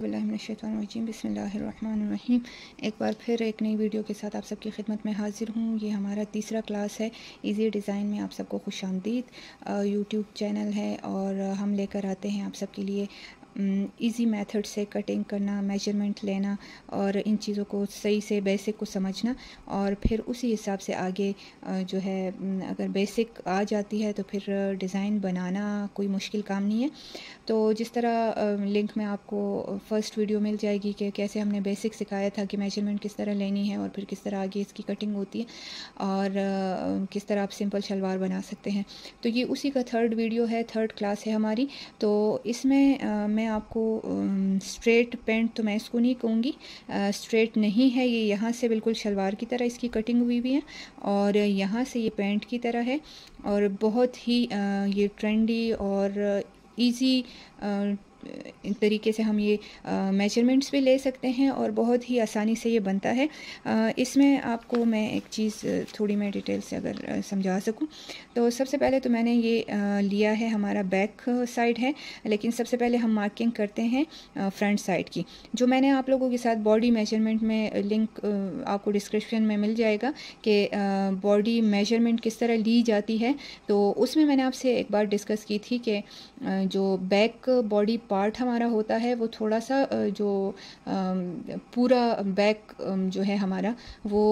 बिस्मिल्लाहिर्रहमानिर्रहीम बिस्मिल्लाहिर्रहमानिर्रहीम। एक बार फिर एक नई वीडियो के साथ आप सबकी खिदमत में हाजिर हूँ। ये हमारा तीसरा क्लास है इजी डिज़ाइन में। आप सबको खुशामदीद। यूट्यूब चैनल है और हम लेकर आते हैं आप सबके लिए इजी मेथड से कटिंग करना, मेजरमेंट लेना और इन चीज़ों को सही से बेसिक को समझना और फिर उसी हिसाब से आगे जो है अगर बेसिक आ जाती है तो फिर डिज़ाइन बनाना कोई मुश्किल काम नहीं है। तो जिस तरह लिंक में आपको फ़र्स्ट वीडियो मिल जाएगी कि कैसे हमने बेसिक सिखाया था कि मेजरमेंट किस तरह लेनी है और फिर किस तरह आगे इसकी कटिंग होती है और किस तरह आप सिंपल शलवार बना सकते हैं। तो ये उसी का थर्ड वीडियो है, थर्ड क्लास है हमारी। तो इसमें मैं आपको स्ट्रेट पैंट तो मैं इसको नहीं कहूँगी, स्ट्रेट नहीं है ये, यहाँ से बिल्कुल शलवार की तरह इसकी कटिंग हुई भी है और यहाँ से ये पैंट की तरह है और बहुत ही ये ट्रेंडी और इजी तरीके से हम ये मेजरमेंट्स भी ले सकते हैं और बहुत ही आसानी से ये बनता है। इसमें आपको मैं एक चीज़ थोड़ी मैं डिटेल से अगर समझा सकूं तो सबसे पहले तो मैंने ये लिया है, हमारा बैक साइड है, लेकिन सबसे पहले हम मार्किंग करते हैं फ्रंट साइड की। जो मैंने आप लोगों के साथ बॉडी मेजरमेंट में लिंक आपको डिस्क्रिप्शन में मिल जाएगा कि बॉडी मेजरमेंट किस तरह ली जाती है, तो उसमें मैंने आपसे एक बार डिस्कस की थी कि जो बैक बॉडी पार्ट हमारा होता है वो थोड़ा सा जो पूरा बैक जो है हमारा वो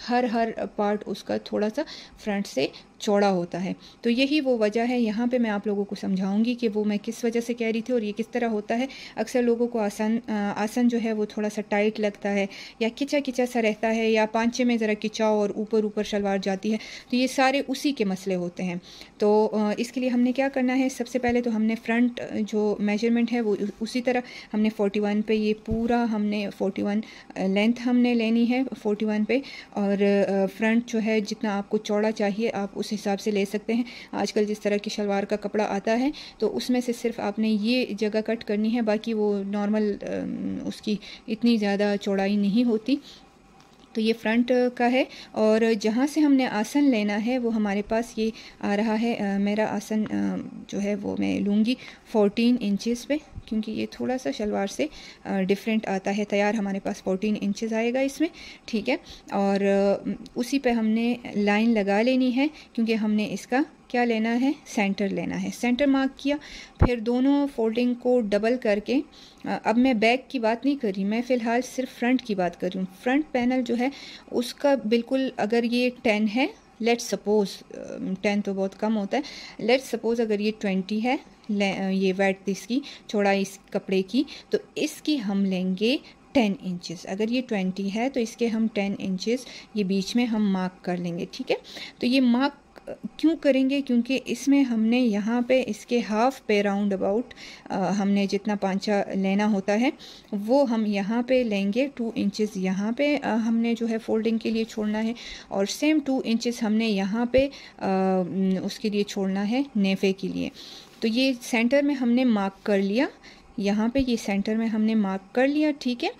हर पार्ट उसका थोड़ा सा फ्रंट से चौड़ा होता है। तो यही वो वजह है, यहाँ पे मैं आप लोगों को समझाऊंगी कि वो मैं किस वजह से कह रही थी और ये किस तरह होता है। अक्सर लोगों को आसन जो है वो थोड़ा सा टाइट लगता है या खिंचा खिंचा सा रहता है या पांचे में ज़रा खिंचाव और ऊपर ऊपर शलवार जाती है, तो ये सारे उसी के मसले होते हैं। तो इसके लिए हमने क्या करना है, सबसे पहले तो हमने फ्रंट जो मेजरमेंट है वो उसी तरह हमने 41 पे ये पूरा हमने 41 लेंथ हमने लेनी है 41 पे और फ्रंट जो है जितना आपको चौड़ा चाहिए आप उस हिसाब से ले सकते हैं। आजकल जिस तरह की शलवार का कपड़ा आता है तो उसमें से सिर्फ आपने ये जगह कट करनी है, बाकी वो नॉर्मल उसकी इतनी ज़्यादा चौड़ाई नहीं होती। तो ये फ्रंट का है और जहाँ से हमने आसन लेना है वो हमारे पास ये आ रहा है। मेरा आसन जो है वो मैं लूँगी 14 इंचेस पे, क्योंकि ये थोड़ा सा शलवार से डिफरेंट आता है। तैयार हमारे पास 14 इंचेस आएगा इसमें, ठीक है। और उसी पे हमने लाइन लगा लेनी है क्योंकि हमने इसका क्या लेना है, सेंटर लेना है। सेंटर मार्क किया, फिर दोनों फोल्डिंग को डबल करके, अब मैं बैक की बात नहीं कर रही, मैं फ़िलहाल सिर्फ फ्रंट की बात कर रही हूँ। फ्रंट पैनल जो है उसका बिल्कुल, अगर ये 10 है, लेट्स सपोज़ 10 तो बहुत कम होता है, लेट्स सपोज़ अगर ये 20 है ये वेट इसकी चौड़ाई इस कपड़े की, तो इसकी हम लेंगे 10 इंचेस। अगर ये 20 है तो इसके हम 10 इंचेस ये बीच में हम मार्क कर लेंगे, ठीक है। तो ये मार्क क्यों करेंगे, क्योंकि इसमें हमने यहाँ पे इसके हाफ पे राउंड अबाउट हमने जितना पांचा लेना होता है वो हम यहाँ पे लेंगे 2 इंचेस यहाँ पे हमने जो है फोल्डिंग के लिए छोड़ना है और सेम 2 इंचेस हमने यहाँ पे उसके लिए छोड़ना है नेफे के लिए। तो ये सेंटर में हमने मार्क कर लिया, यहाँ पे ये सेंटर में हमने मार्क कर लिया, ठीक है।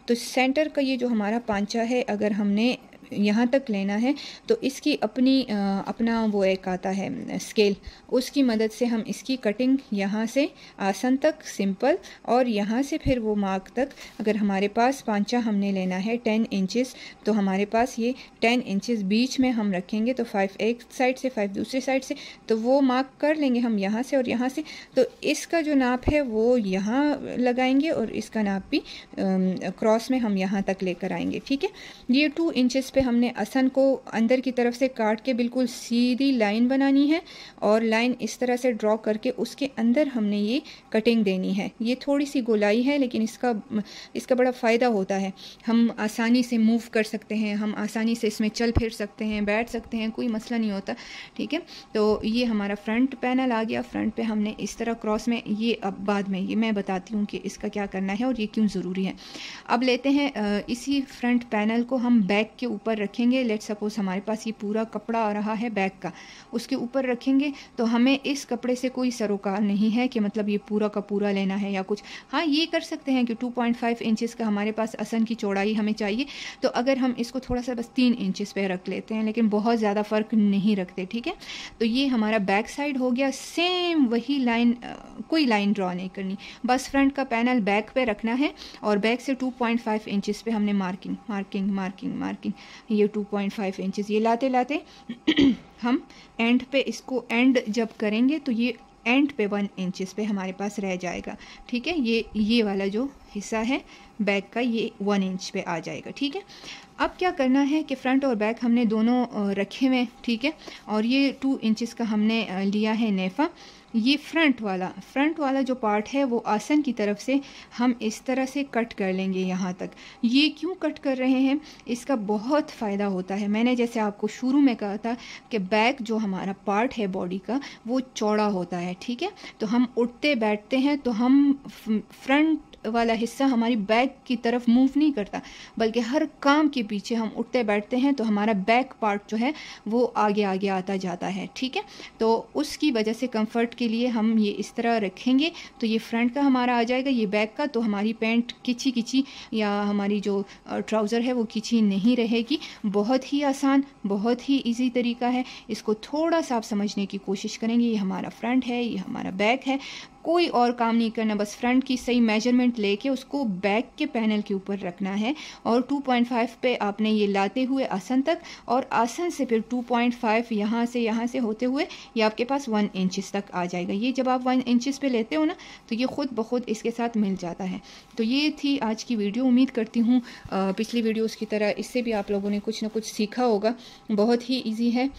तो सेंटर का ये जो हमारा पांचा है अगर हमने यहाँ तक लेना है तो इसकी अपना वो एक आता है स्केल, उसकी मदद से हम इसकी कटिंग यहाँ से आसन तक सिंपल और यहाँ से फिर वो मार्क तक, अगर हमारे पास पांचा हमने लेना है 10 इंचेस तो हमारे पास ये 10 इंचेस बीच में हम रखेंगे, तो 5 एक साइड से 5 दूसरी साइड से, तो वो मार्क कर लेंगे हम यहाँ से और यहाँ से। तो इसका जो नाप है वो यहाँ लगाएंगे और इसका नाप भी क्रॉस में हम यहाँ तक लेकर आएंगे, ठीक है। ये 2 इंचेस हमने आसन को अंदर की तरफ से काट के बिल्कुल सीधी लाइन बनानी है और लाइन इस तरह से ड्रॉ करके उसके अंदर हमने ये कटिंग देनी है। ये थोड़ी सी गोलाई है लेकिन इसका बड़ा फ़ायदा होता है, हम आसानी से मूव कर सकते हैं, हम आसानी से इसमें चल फिर सकते हैं, बैठ सकते हैं, कोई मसला नहीं होता, ठीक है। तो ये हमारा फ्रंट पैनल आ गया। फ्रंट पे हमने इस तरह क्रॉस में, ये अब बाद में ये मैं बताती हूँ कि इसका क्या करना है और ये क्यों ज़रूरी है। अब लेते हैं इसी फ्रंट पैनल को हम बैक के ऊपर ऊपर रखेंगे, लेट सपोज हमारे पास ये पूरा कपड़ा आ रहा है बैक का, उसके ऊपर रखेंगे तो हमें इस कपड़े से कोई सरोकार नहीं है कि मतलब ये पूरा का पूरा लेना है या कुछ। हाँ, ये कर सकते हैं कि 2.5 इंचेस का हमारे पास आसन की चौड़ाई हमें चाहिए, तो अगर हम इसको थोड़ा सा बस 3 इंचेस पे रख लेते हैं, लेकिन बहुत ज़्यादा फ़र्क नहीं रखते, ठीक है। तो ये हमारा बैक साइड हो गया। सेम वही लाइन, कोई लाइन ड्रॉ नहीं करनी, बस फ्रंट का पैनल बैक पे रखना है और बैक से 2.5 इंचेस पे हमने मार्किंग मार्किंग मार्किंग मार्किंग, ये 2.5 इंचेस ये लाते लाते हम एंड पे इसको एंड जब करेंगे तो ये एंड पे 1 इंचेस पे हमारे पास रह जाएगा, ठीक है। ये वाला जो हिस्सा है बैक का ये 1 इंच पे आ जाएगा, ठीक है। अब क्या करना है कि फ्रंट और बैक हमने दोनों रखे हुए, ठीक है, और ये 2 इंचेस का हमने लिया है नेफा। ये फ्रंट वाला जो पार्ट है वो आसन की तरफ से हम इस तरह से कट कर लेंगे यहाँ तक। ये क्यों कट कर रहे हैं, इसका बहुत फ़ायदा होता है। मैंने जैसे आपको शुरू में कहा था कि बैक जो हमारा पार्ट है बॉडी का वो चौड़ा होता है, ठीक है। तो हम उठते बैठते हैं तो हम फ्रंट वाला हिस्सा हमारी बैक की तरफ मूव नहीं करता, बल्कि हर काम के पीछे हम उठते बैठते हैं तो हमारा बैक पार्ट जो है वो आगे आगे आता जाता है, ठीक है। तो उसकी वजह से कंफर्ट के लिए हम ये इस तरह रखेंगे तो ये फ्रंट का हमारा आ जाएगा, ये बैक का, तो हमारी पैंट खिंची खिंची या हमारी जो ट्राउज़र है वो खिंची नहीं रहेगी। बहुत ही आसान, बहुत ही ईजी तरीका है। इसको थोड़ा सा आप समझने की कोशिश करेंगे। ये हमारा फ्रंट है, ये हमारा बैक है, कोई और काम नहीं करना, बस फ्रंट की सही मेजरमेंट लेके उसको बैक के पैनल के ऊपर रखना है और 2.5 पे आपने ये लाते हुए आसन तक, और आसन से फिर 2.5 यहाँ से होते हुए ये आपके पास 1 इंचेस तक आ जाएगा। ये जब आप 1 इंचेस पे लेते हो ना तो ये खुद ब खुद इसके साथ मिल जाता है। तो ये थी आज की वीडियो। उम्मीद करती हूँ पिछली वीडियोज़ की तरह इससे भी आप लोगों ने कुछ ना कुछ सीखा होगा। बहुत ही ईजी है,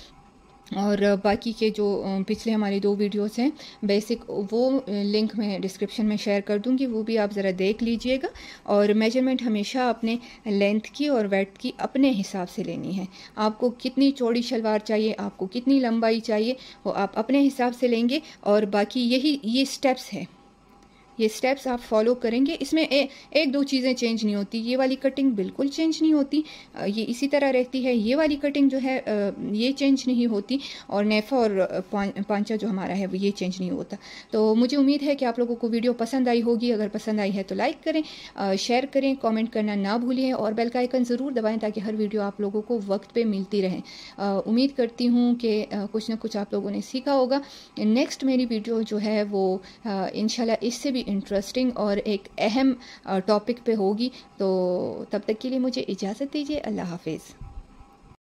और बाकी के जो पिछले हमारी 2 वीडियोस हैं बेसिक, वो लिंक मैं डिस्क्रिप्शन में शेयर कर दूंगी, वो भी आप ज़रा देख लीजिएगा। और मेजरमेंट हमेशा अपने लेंथ की और वेड्थ की अपने हिसाब से लेनी है। आपको कितनी चौड़ी शलवार चाहिए, आपको कितनी लंबाई चाहिए, वो आप अपने हिसाब से लेंगे। और बाकी ये स्टेप्स है, ये स्टेप्स आप फॉलो करेंगे। इसमें एक दो चीज़ें चेंज नहीं होती। ये वाली कटिंग बिल्कुल चेंज नहीं होती, ये इसी तरह रहती है। ये वाली कटिंग जो है ये चेंज नहीं होती, और नेफा और पांचा जो हमारा है वो ये चेंज नहीं होता। तो मुझे उम्मीद है कि आप लोगों को वीडियो पसंद आई होगी। अगर पसंद आई है तो लाइक करें, शेयर करें, कॉमेंट करना ना भूलिए, और बेल का आइकन ज़रूर दबाएँ ताकि हर वीडियो आप लोगों को वक्त पर मिलती रहे। उम्मीद करती हूँ कि कुछ ना कुछ आप लोगों ने सीखा होगा। नेक्स्ट मेरी वीडियो जो है वो इंशाल्लाह इससे भी इंटरेस्टिंग और एक अहम टॉपिक पे होगी। तो तब तक के लिए मुझे इजाज़त दीजिए। अल्लाह हाफिज़।